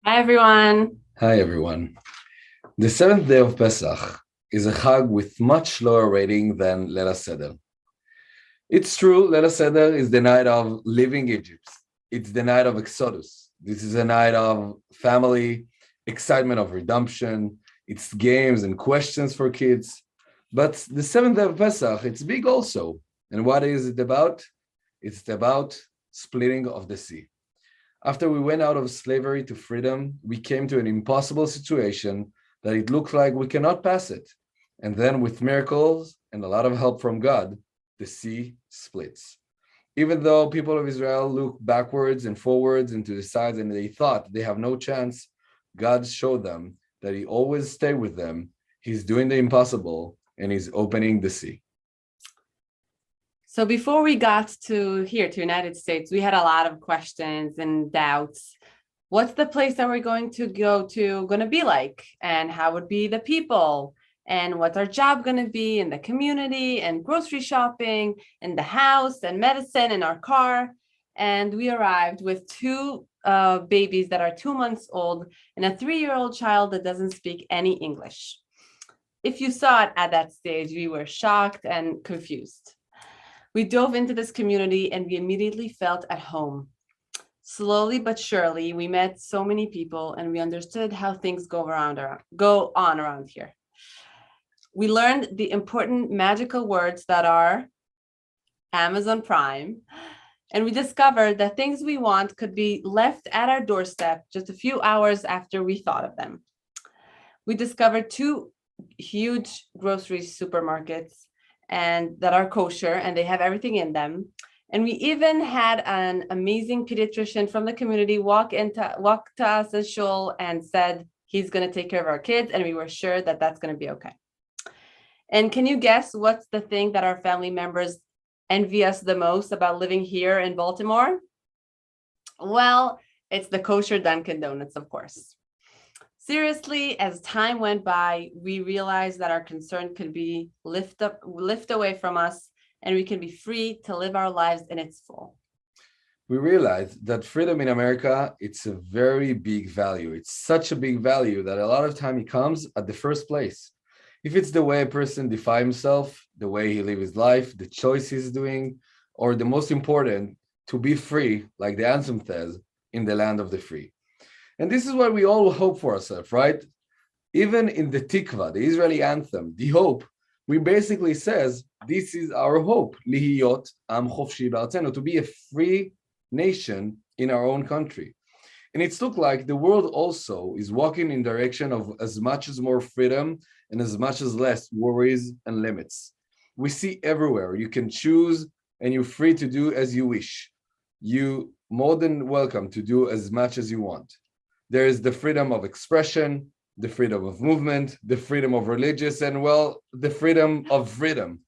Hi, everyone. Hi, everyone. The seventh day of Pesach is a Chag with much lower rating than Leila Seder. It's true, Leila Seder is the night of leaving Egypt. It's the night of Exodus. This is a night of family, excitement of redemption. It's games and questions for kids. But the seventh day of Pesach, it's big also. And what is it about? It's about splitting of the sea. After we went out of slavery to freedom, we came to an impossible situation that it looked like we cannot pass it. And then, with miracles and a lot of help from God, the sea splits. Even though people of Israel look backwards and forwards and to the sides and they thought they have no chance, God showed them that He always stay with them. He's doing the impossible and He's opening the sea. So before we got to here to United States, we had a lot of questions and doubts. What's the place that we're going to go to going to be like? And how would be the people? And what's our job going to be in the community and grocery shopping and the house and medicine and our car? And we arrived with two babies that are 2 months old and a 3-year-old child that doesn't speak any English. If you saw it at that stage, we were shocked and confused. We dove into this community and we immediately felt at home. Slowly but surely, we met so many people and we understood how things go on around here. We learned the important magical words that are Amazon Prime, and we discovered that things we want could be left at our doorstep just a few hours after we thought of them. We discovered two huge grocery supermarkets and that are kosher and they have everything in them. And we even had an amazing pediatrician from the community walk to us as shul and said he's going to take care of our kids, and we were sure that that's going to be okay. And can you guess what's the thing that our family members envy us the most about living here in Baltimore? Well, it's the kosher Dunkin' Donuts, of course. Seriously, as time went by, we realized that our concern could be lift away from us, and we can be free to live our lives in its full. We realized that freedom in America, it's a very big value. It's such a big value that a lot of time it comes at the first place. If it's the way a person defines himself, the way he lives his life, the choice he's doing, or the most important, to be free, like the anthem says, in the land of the free. And this is what we all hope for ourselves, right? Even in the Tikva, the Israeli anthem, the hope, we basically says, this is our hope, lihiyot am chofshi ba'artzenu, to be a free nation in our own country. And it's looked like the world also is walking in direction of as much as more freedom and as much as less worries and limits. We see everywhere, you can choose and you're free to do as you wish. You more than welcome to do as much as you want. There is the freedom of expression, the freedom of movement, the freedom of religious, and well, the freedom of freedom.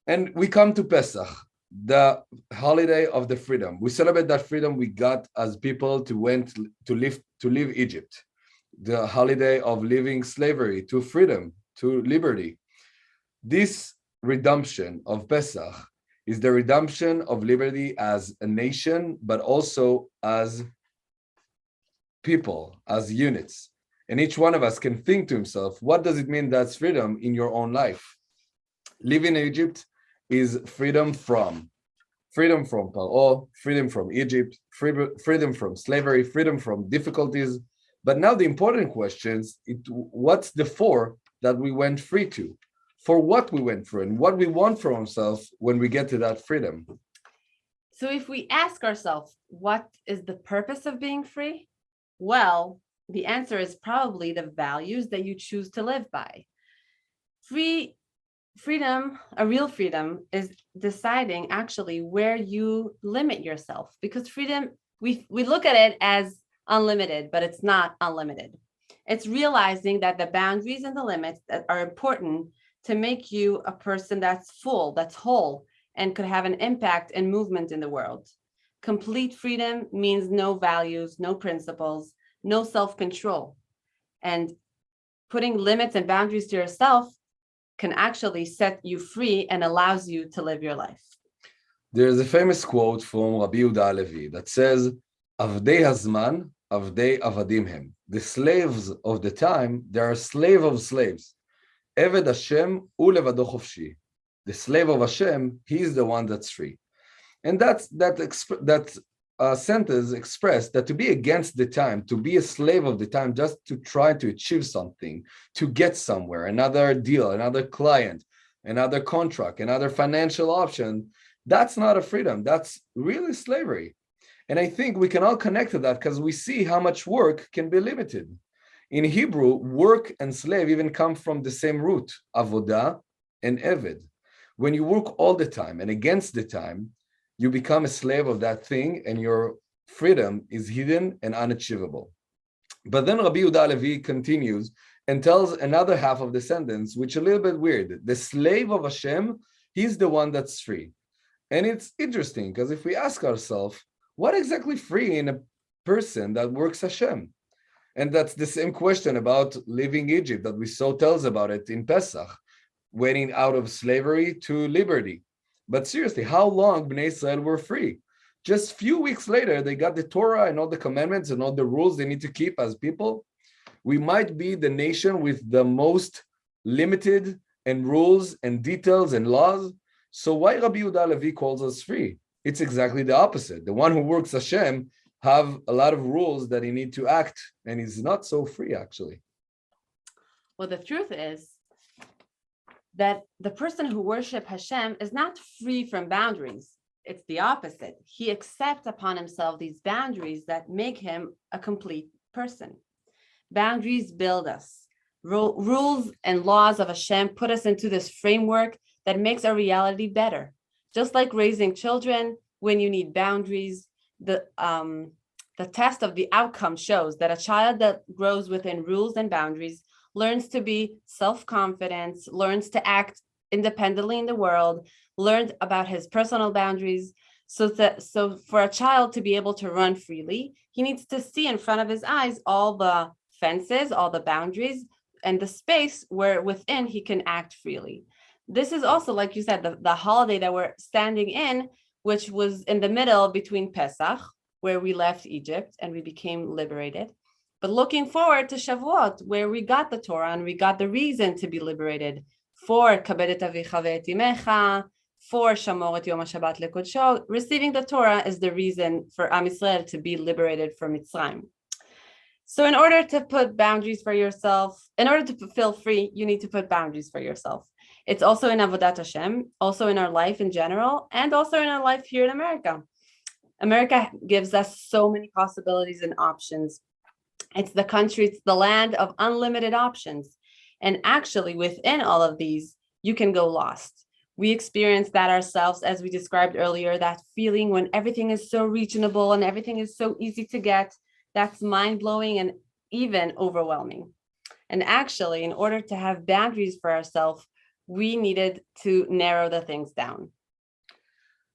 And we come to Pesach, the holiday of the freedom. We celebrate that freedom we got as people to leave Egypt, the holiday of leaving slavery to freedom, to liberty. This redemption of Pesach is the redemption of liberty as a nation, but also as people, as units. And each one of us can think to himself, what does it mean that's freedom in your own life? Living in Egypt is freedom from Paro, freedom from Egypt, freedom from slavery, freedom from difficulties. But now the important questions, what's the for that we went free to? For what we went through and what we want for ourselves when we get to that freedom. So if we ask ourselves, what is the purpose of being free? Well, the answer is probably the values that you choose to live by. Freedom, a real freedom, is deciding actually where you limit yourself, because freedom, we look at it as unlimited, but it's not unlimited. It's realizing that the boundaries and the limits that are important to make you a person that's full, that's whole, and could have an impact and movement in the world. Complete freedom means no values, no principles, no self-control. And putting limits and boundaries to yourself can actually set you free and allows you to live your life. There's a famous quote from Rabbi Yehuda Halevi that says, Avdei Hazman avdei avadim hem. The slaves of the time, they are slave of slaves. Eved Hashem ulevado chofshi. The slave of Hashem, he's the one that's free. And that sentence expressed that to be against the time, to be a slave of the time, just to try to achieve something, to get somewhere, another deal, another client, another contract, another financial option, that's not a freedom. That's really slavery. And I think we can all connect to that because we see how much work can be limited. In Hebrew, work and slave even come from the same root, avodah and eved. When you work all the time and against the time, you become a slave of that thing and your freedom is hidden and unachievable. But then Rabbi Yehuda Halevi continues and tells another half of the sentence, which is a little bit weird. The slave of Hashem, he's the one that's free. And it's interesting because if we ask ourselves, what exactly free in a person that works Hashem? And that's the same question about leaving Egypt that we saw tells about it in Pesach, waiting out of slavery to liberty. But seriously, how long Bnei Israel were free? Just a few weeks later, they got the Torah and all the commandments and all the rules they need to keep as people. We might be the nation with the most limited and rules and details and laws. So why Rabbi Yehuda Halevi calls us free? It's exactly the opposite. The one who works Hashem have a lot of rules that he need to act, and he's not so free, actually. Well, the truth is that the person who worships Hashem is not free from boundaries. It's the opposite. He accepts upon himself these boundaries that make him a complete person. Boundaries build us. Rules and laws of Hashem put us into this framework that makes our reality better. Just like raising children, when you need boundaries, the test of the outcome shows that a child that grows within rules and boundaries learns to be self-confident, learns to act independently in the world, learns about his personal boundaries. So for a child to be able to run freely, he needs to see in front of his eyes all the fences, all the boundaries, and the space where within he can act freely. This is also, like you said, the holiday that we're standing in, which was in the middle between Pesach, where we left Egypt and we became liberated, but looking forward to Shavuot, where we got the Torah and we got the reason to be liberated for Kabed et avicha ve'et imecha, for Shamor et Yom HaShabbat lekodsho. Receiving the Torah is the reason for Am Yisrael to be liberated from Mitzrayim. So in order to put boundaries for yourself, in order to feel free, you need to put boundaries for yourself. It's also in Avodat Hashem, also in our life in general, and also in our life here in America. America gives us so many possibilities and options. It's the country, it's the land of unlimited options. And actually, within all of these, you can go lost. We experience that ourselves, as we described earlier, that feeling when everything is so reasonable and everything is so easy to get, that's mind-blowing and even overwhelming. And actually, in order to have boundaries for ourselves, we needed to narrow the things down.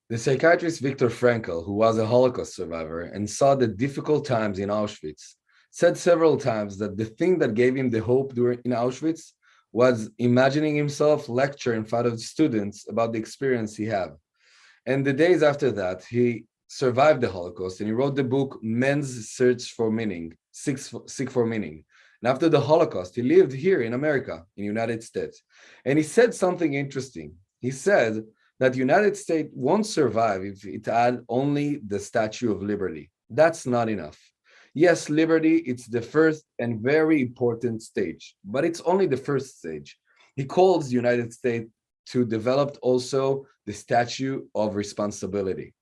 The psychiatrist Viktor Frankl, who was a Holocaust survivor and saw the difficult times in Auschwitz, said several times that the thing that gave him the hope in Auschwitz was imagining himself lecture in front of students about the experience he had. And the days after that, he survived the Holocaust and he wrote the book Men's Search for Meaning, Seek for Meaning. And after the Holocaust, he lived here in America, in the United States. And he said something interesting. He said that the United States won't survive if it had only the Statue of Liberty. That's not enough. Yes, liberty, it's the first and very important stage, but it's only the first stage. He calls the United States to develop also the statue of responsibility.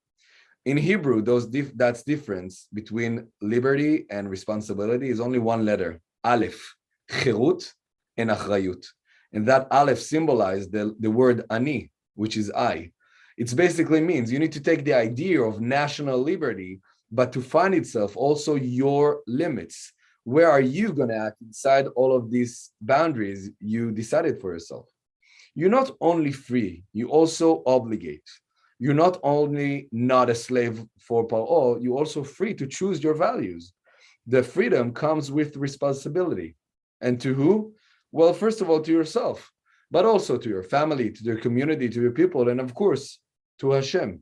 In Hebrew, that's difference between liberty and responsibility is only one letter, Aleph, Chirut and Achrayut. And that Aleph symbolizes the word Ani, which is I. It basically means you need to take the idea of national liberty, but to find itself also your limits. Where are you going to act inside all of these boundaries you decided for yourself? You're not only free, you also obligate. You're not only not a slave for Paro, you're also free to choose your values. The freedom comes with responsibility. And to who? Well, first of all, to yourself, but also to your family, to your community, to your people, and of course, to Hashem.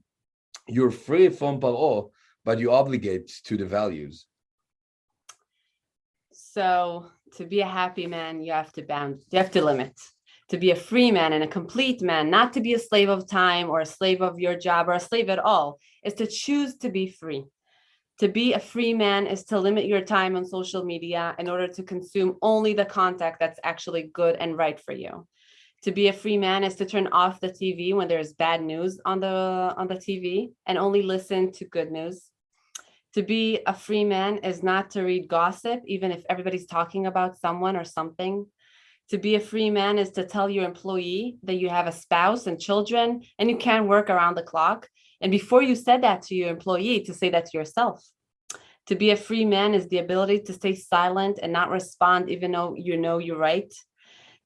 You're free from Paro, but you obligate to the values. So to be a happy man, you have to limit. To be a free man and a complete man, not to be a slave of time or a slave of your job or a slave at all, is to choose to be free. To be a free man is to limit your time on social media in order to consume only the content that's actually good and right for you. To be a free man is to turn off the TV when there's bad news on the TV and only listen to good news. To be a free man is not to read gossip, even if everybody's talking about someone or something. To be a free man is to tell your employee that you have a spouse and children and you can't work around the clock. And before you said that to your employee, to say that to yourself. To be a free man is the ability to stay silent and not respond, even though you know you're right.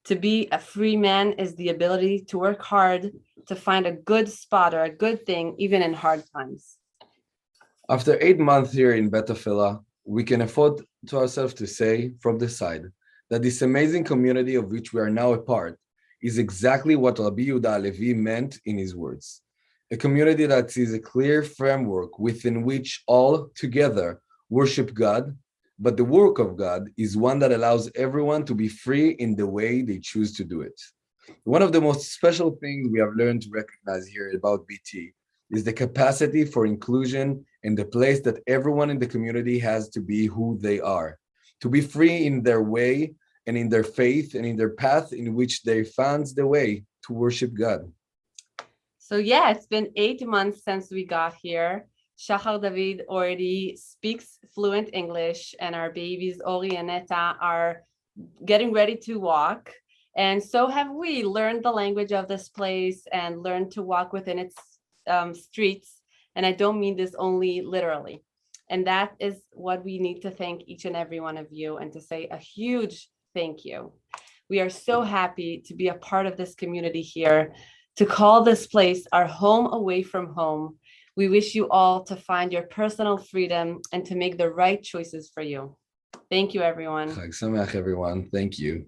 To be a free man is the ability to work hard to find a good spot or a good thing, even in hard times. After 8 months here in Bet Tefillah, we can afford to ourselves to say from the side that this amazing community of which we are now a part is exactly what Rabbi Yehuda Halevi meant in his words. A community that sees a clear framework within which all together worship God, but the work of God is one that allows everyone to be free in the way they choose to do it. One of the most special things we have learned to recognize here about BT is the capacity for inclusion and the place that everyone in the community has to be who they are, to be free in their way and in their faith and in their path in which they found the way to worship God. So yeah, it's been 8 months since we got here. Shachar David already speaks fluent English, and our babies Ori and Neta are getting ready to walk. And so have we learned the language of this place and learned to walk within its streets. And I don't mean this only literally. And that is what we need to thank each and every one of you and to say a huge thank you. We are so happy to be a part of this community here, to call this place our home away from home. We wish you all to find your personal freedom and to make the right choices for you. Thank you, everyone. Chag Sameach, everyone. Thank you.